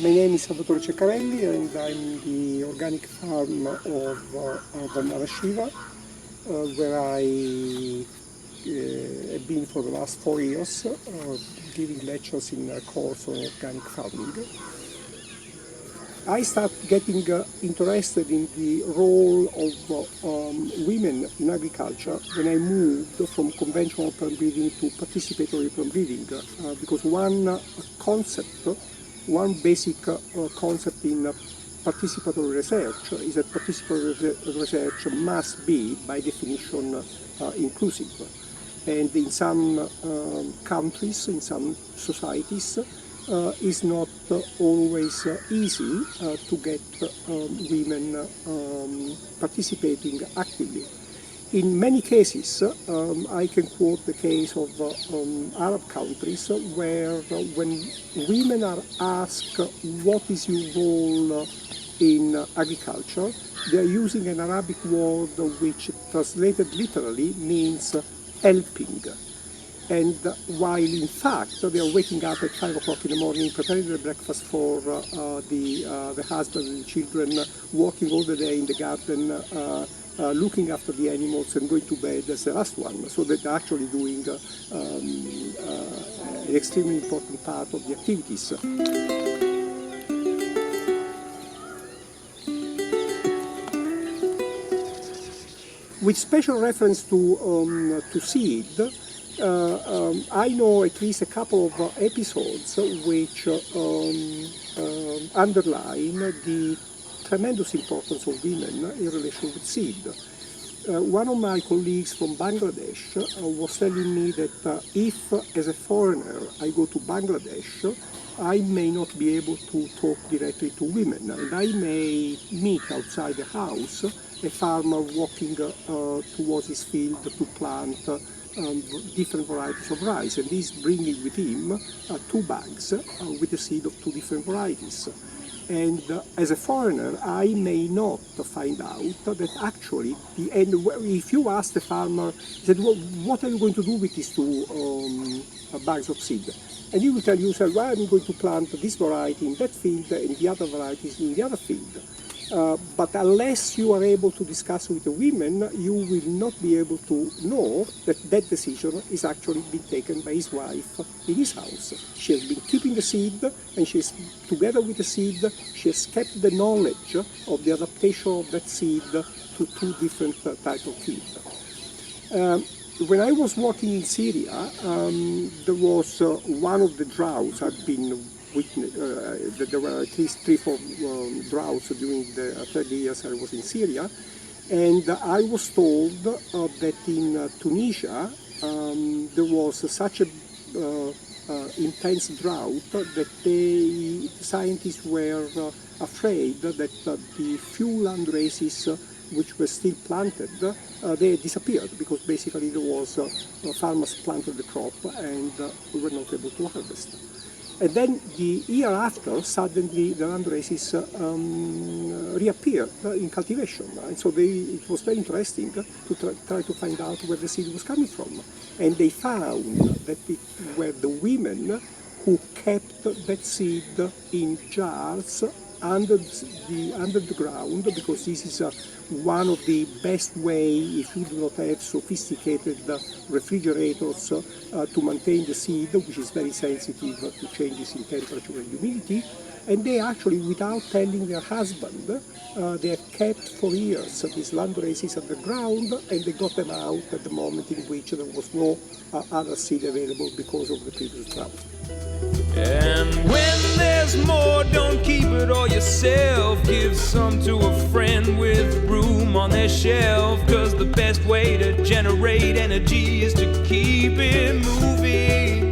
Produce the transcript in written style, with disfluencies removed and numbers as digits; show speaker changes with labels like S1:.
S1: My name is Salvatore Ceccarelli and I'm the organic farm of Navdanya, where I have been for the last 4 years, giving lectures in a course on organic farming. I started getting interested in the role of women in agriculture when I moved from conventional plant breeding to participatory plant breeding, because one basic concept in participatory research is that participatory research must be, by definition, inclusive. And in some countries, in some societies, it's not always easy to get women participating actively. In many cases, I can quote the case of Arab countries where when women are asked what is your role in agriculture, they are using an Arabic word which translated literally means helping. And while in fact they are waking up at 5 o'clock in the morning, preparing their breakfast for the husband and the children, working all the day in the garden, looking after the animals and going to bed as the last one. So they're actually doing an extremely important part of the activities. With special reference to seed, I know at least a couple of episodes which underline the tremendous importance of women in relation with seed. One of my colleagues from Bangladesh was telling me that if, as a foreigner, I go to Bangladesh, I may not be able to talk directly to women, and I may meet outside the house a farmer walking towards his field to plant different varieties of rice, and he's bringing with him 2 bags with the seed of 2 different varieties. And as a foreigner, I may not find out that actually, if you ask the farmer, he said, well, what are you going to do with these 2 bags of seed? And he will tell you, well, I'm going to plant this variety in that field and the other varieties in the other field. But unless you are able to discuss with the women, you will not be able to know that that decision is actually being taken by his wife in his house. She has been keeping the seed, and she's together with the seed, she has kept the knowledge of the adaptation of that seed to 2 different types of field. When I was working in Syria, there was one of the droughts I've been that there were at least 3-4 droughts during the 30 years I was in Syria, and I was told that in Tunisia there was such a intense drought that the scientists were afraid that the few land races which were still planted, they disappeared because basically there was farmers planted the crop and we were not able to harvest. And then the year after, suddenly the land races reappeared in cultivation. And so it was very interesting to try to find out where the seed was coming from. And they found that it were the women who kept that seed in jars under the ground, because this is one of the best ways, if you do not have sophisticated refrigerators, to maintain the seed, which is very sensitive to changes in temperature and humidity. And they actually, without telling their husband, they have kept for years these land races at the ground, and they got them out at the moment in which there was no other seed available because of the previous drought.
S2: And when there's more, don't keep it all yourself. Give some to a friend with room on their shelf. 'Cause the best way to generate energy is to keep it moving.